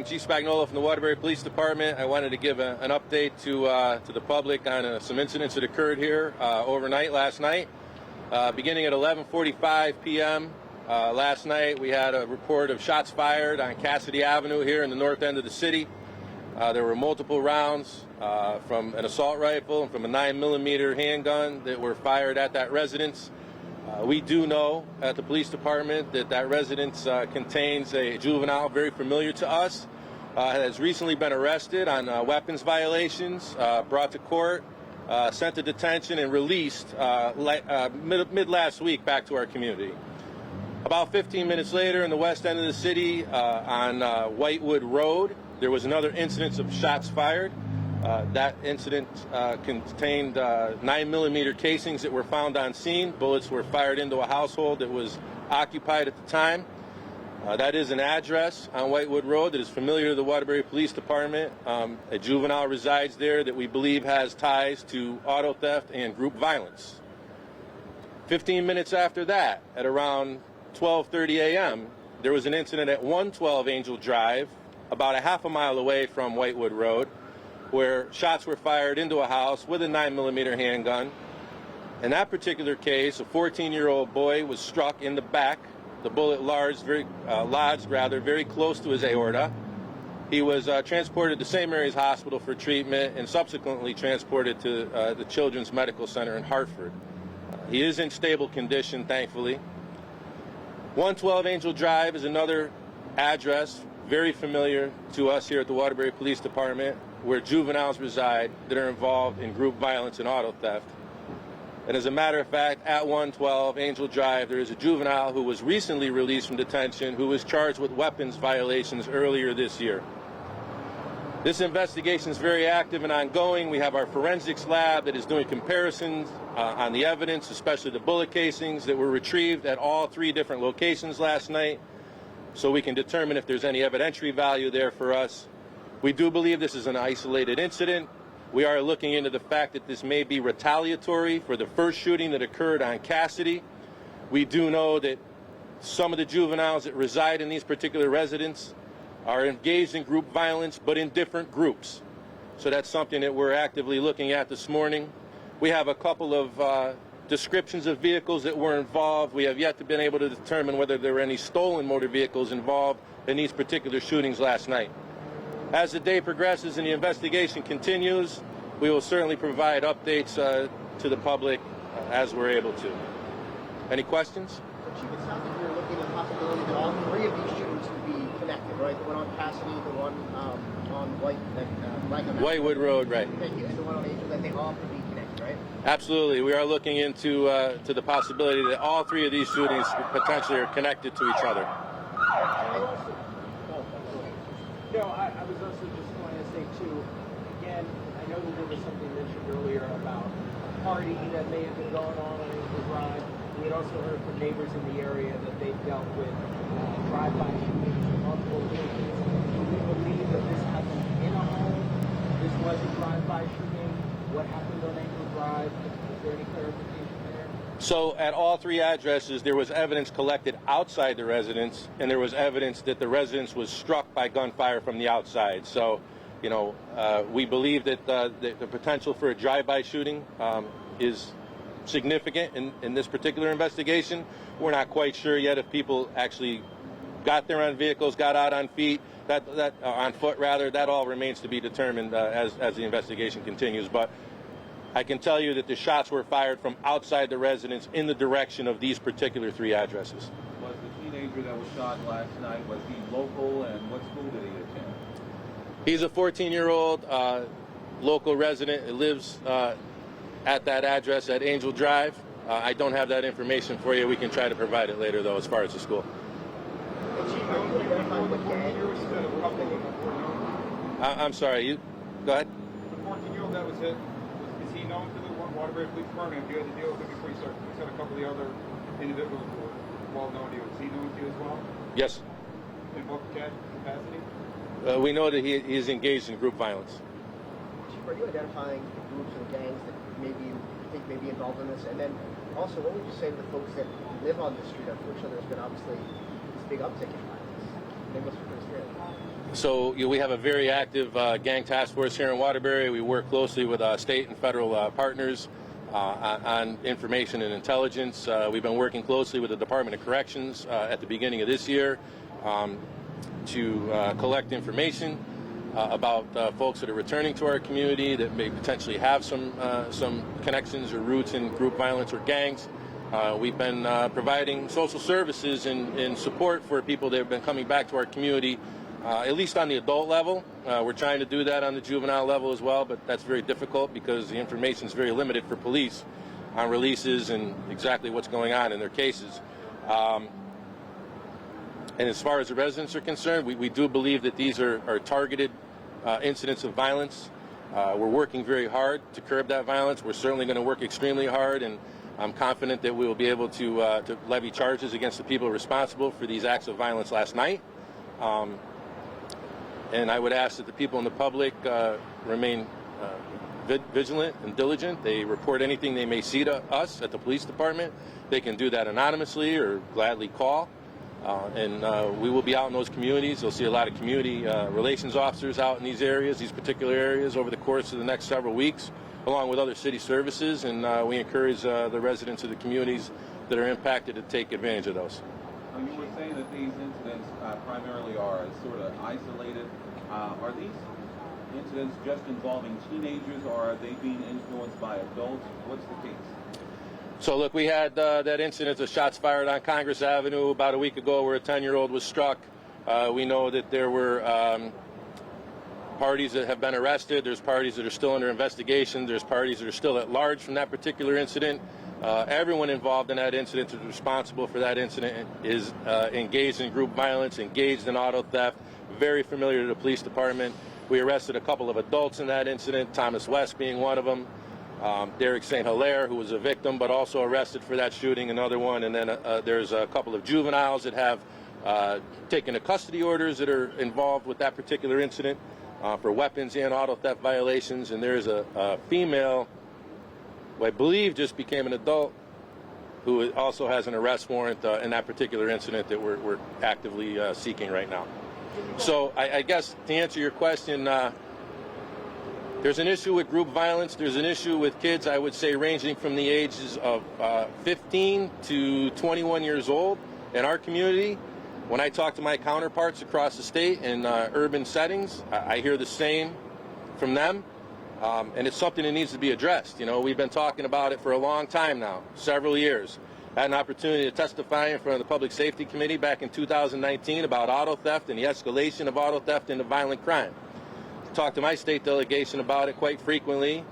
Chief Spagnolo from the Waterbury Police Department. I wanted to give an update to the public on some incidents that occurred here overnight last night. Beginning at 11:45 p.m. Last night, we had a report of shots fired on Cassidy Avenue here in the north end of the city. There were multiple rounds from an assault rifle and from a 9mm handgun that were fired at that residence. We do know at the police department that residence contains a juvenile very familiar to us, has recently been arrested on weapons violations, brought to court, sent to detention, and released mid last week back to our community. About 15 minutes later, in the west end of the city on Whitewood Road, there was another incident of shots fired. That incident contained 9mm casings that were found on scene. Bullets were fired into a household that was occupied at the time. That is an address on Whitewood Road that is familiar to the Waterbury Police Department. A juvenile resides there that we believe has ties to auto theft and group violence. 15 minutes after that, at around 12:30 a.m., there was an incident at 112 Angel Drive, about a half a mile away from Whitewood Road, where shots were fired into a house with a 9mm handgun. In that particular case, a 14-year-old boy was struck in the back. The bullet lodged very close to his aorta. He was transported to St. Mary's Hospital for treatment and subsequently transported to the Children's Medical Center in Hartford. He is in stable condition, thankfully. 112 Angel Drive is another address very familiar to us here at the Waterbury Police Department, where juveniles reside that are involved in group violence and auto theft. And as a matter of fact, at 112 Angel Drive, there is a juvenile who was recently released from detention who was charged with weapons violations earlier this year. This investigation is very active and ongoing. We have our forensics lab that is doing comparisons on the evidence, especially the bullet casings that were retrieved at all 3 different locations last night, so we can determine if there's any evidentiary value there for us. We do believe this is an isolated incident. We are looking into the fact that this may be retaliatory for the first shooting that occurred on Cassidy. We do know that some of the juveniles that reside in these particular residences are engaged in group violence, but in different groups. So that's something that we're actively looking at this morning. We have a couple of descriptions of vehicles that were involved. We have yet to been able to determine whether there were any stolen motor vehicles involved in these particular shootings last night. As the day progresses and the investigation continues, we will certainly provide updates to the public as we're able to. Any questions? So, Chief, it sounds like you're looking at the possibility that all 3 of these shootings could be connected, right? The one on Cassidy, the one on Whitewood Road, right? Thank you. And the one on Angel, that they all could be connected, right? Absolutely. We are looking into to the possibility that all 3 of these shootings potentially are connected to each other. I was also just going to say, too, again, I know that there was something mentioned earlier about a party that may have been going on Angel Drive. We had also heard from neighbors in the area that they've dealt with drive-by shootings on multiple occasions. Do we believe that this happened in a home? This was a drive-by shooting? What happened on Angel Drive? Is there any clarification there? So at all 3 addresses, there was evidence collected outside the residence, and there was evidence that the residence was struck by gunfire from the outside. So, we believe that the potential for a drive-by shooting is significant in this particular investigation. We're not quite sure yet if people actually got there on vehicles, got out on feet, on foot rather. That all remains to be determined as the investigation continues. But I can tell you that the shots were fired from outside the residence in the direction of these particular 3 addresses. Was the teenager that was shot last night, was he local, and what school did he attend? He's a 14-year-old local resident. He lives at that address at Angel Drive. I don't have that information for you. We can try to provide it later, though, as far as the school. I'm sorry, you go ahead. The 14-year-old that was hit, is he known to the Waterbury Police Department? Have you had to deal with him before you started? You said a couple of the other individuals who were well known to you. Is he known to you as well? Yes. In what capacity? We know that he is engaged in group violence. Chief, are you identifying the groups and gangs that maybe you think may be involved in this? And then also, what would you say to the folks that live on the street? Unfortunately, there's been obviously this big uptick in violence. They must be pretty scared. So we have a very active gang task force here in Waterbury. We work closely with state and federal partners on information and intelligence. We've been working closely with the Department of Corrections at the beginning of this year to collect information about folks that are returning to our community that may potentially have some connections or roots in group violence or gangs. We've been providing social services and support for people that have been coming back to our community, at least on the adult level. We're trying to do that on the juvenile level as well, but that's very difficult because the information is very limited for police on releases and exactly what's going on in their cases. And as far as the residents are concerned, we do believe that these are targeted incidents of violence. We're working very hard to curb that violence. We're certainly going to work extremely hard, and I'm confident that we will be able to levy charges against the people responsible for these acts of violence last night. And I would ask that the people in the public remain vigilant and diligent. They report anything they may see to us at the police department. They can do that anonymously or gladly call. And we will be out in those communities. You'll see a lot of community relations officers out in these areas, these particular areas, over the course of the next several weeks, along with other city services. And we encourage the residents of the communities that are impacted to take advantage of those. You were saying that these incidents primarily are sort of isolated. Are these incidents just involving teenagers, or are they being influenced by adults? What's the case? So look, we had that incident of shots fired on Congress Avenue about a week ago where a 10-year-old was struck. We know that there were parties that have been arrested. There's parties that are still under investigation. There's parties that are still at large from that particular incident. Everyone involved in that incident is responsible for that incident is engaged in group violence, engaged in auto theft, very familiar to the police department. We arrested a couple of adults in that incident, Thomas West being one of them. Derek St. Hilaire, who was a victim but also arrested for that shooting, another one. And then there's a couple of juveniles that have taken to custody orders that are involved with that particular incident for weapons and auto theft violations. And there's a female who I believe just became an adult who also has an arrest warrant in that particular incident that we're actively seeking right now. So I guess to answer your question, there's an issue with group violence. There's an issue with kids, I would say, ranging from the ages of 15 to 21 years old in our community. When I talk to my counterparts across the state in urban settings, I hear the same from them. And it's something that needs to be addressed. You know, we've been talking about it for a long time now, several years. I had an opportunity to testify in front of the Public Safety Committee back in 2019 about auto theft and the escalation of auto theft into violent crime. Talk to my state delegation about it quite frequently.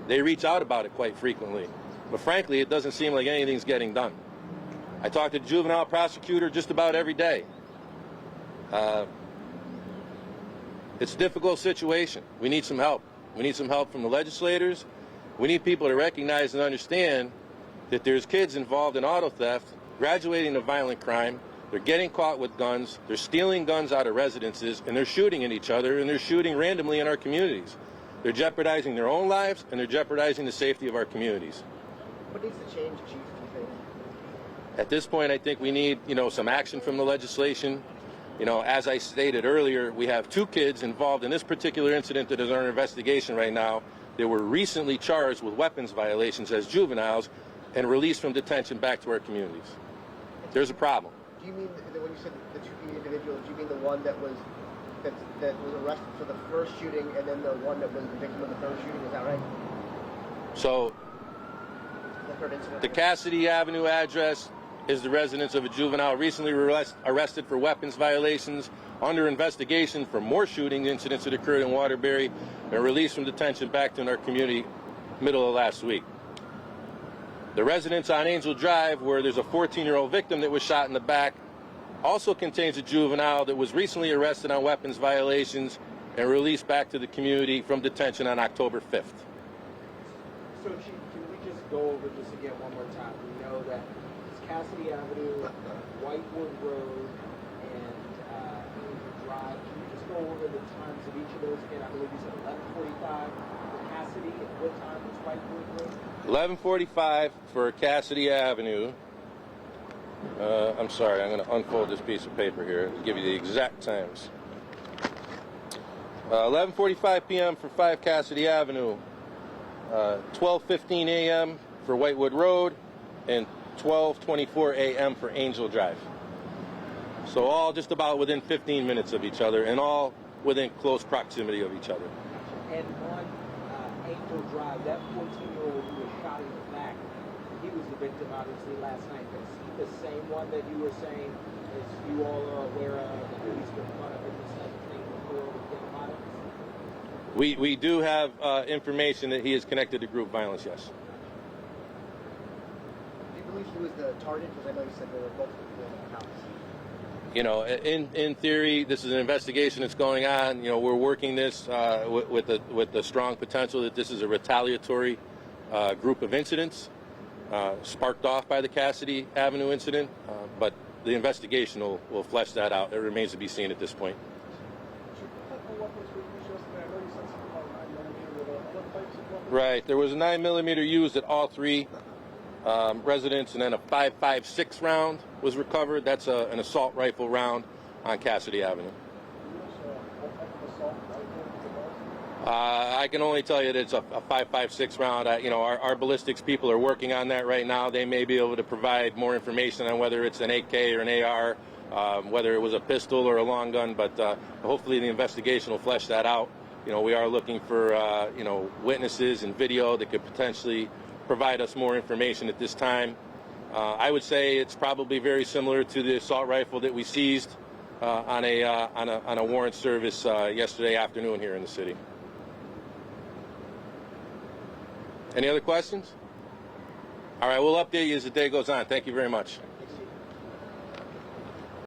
They reach out about it quite frequently. But frankly, it doesn't seem like anything's getting done. I talk to the juvenile prosecutor just about every day. It's a difficult situation. We need some help. We need some help from the legislators. We need people to recognize and understand that there's kids involved in auto theft, graduating to violent crime. They're getting caught with guns. They're stealing guns out of residences, and they're shooting at each other, and they're shooting randomly in our communities. They're jeopardizing their own lives, and they're jeopardizing the safety of our communities. What needs to change, Chief, do you think? At this point, I think we need, some action from the legislation. As I stated earlier, we have 2 kids involved in this particular incident that is under investigation right now. They were recently charged with weapons violations as juveniles and released from detention back to our communities. There's a problem. Do you mean, when you said the 2 individuals, do you mean the one that was arrested for the first shooting and then the one that was the victim of the third shooting? Is that right? So, The third incident? the Cassidy Avenue address is the residence of a juvenile recently arrested for weapons violations, under investigation for more shooting incidents that occurred in Waterbury, and released from detention back to our community middle of last week. The residence on Angel Drive, where there's a 14-year-old victim that was shot in the back, also contains a juvenile that was recently arrested on weapons violations and released back to the community from detention on October 5th. So, Chief, can we just go over this again one more time? We know that it's Cassidy Avenue, Whitewood Road, and Angel Drive. Can you just go over the times of each of those again? I believe you said 11:45 for Cassidy, and what time was Whitewood Road? 11:45 for Cassidy Avenue. I'm sorry, I'm going to unfold this piece of paper here and give you the exact times. 11:45 p.m. for 5 Cassidy Avenue, 12:15 a.m. for Whitewood Road, and 12:24 a.m. for Angel Drive. So all just about within 15 minutes of each other, and all within close proximity of each other. And on Angel Drive, that 14-year-old who was shot in the back, he was the victim obviously last night. But is he the same one that you were saying, as you all are aware of, that he's been caught up in this type of thing before with gang violence? We do have information that he is connected to group violence, yes. Do you believe he was the target? Because I know you said there were multiple people in the house. You know, in theory, this is an investigation that's going on. You know, we're working this with the strong potential that this is a retaliatory group of incidents sparked off by the Cassidy Avenue incident, but the investigation will flesh that out. It remains to be seen at this point. Right, there was a 9mm used at all 3 residents, and then a 5.56 round was recovered. That's an assault rifle round on Cassidy Avenue. I can only tell you that it's a 5.56 round. You know, our ballistics people are working on that right now. They may be able to provide more information on whether it's an AK or an AR, whether it was a pistol or a long gun, but hopefully the investigation will flesh that out. You know, we are looking for, you know, witnesses and video that could potentially provide us more information at this time. I would say it's probably very similar to the assault rifle that we seized on a warrant service yesterday afternoon here in the city. Any other questions? All right, we'll update you as the day goes on. Thank you very much.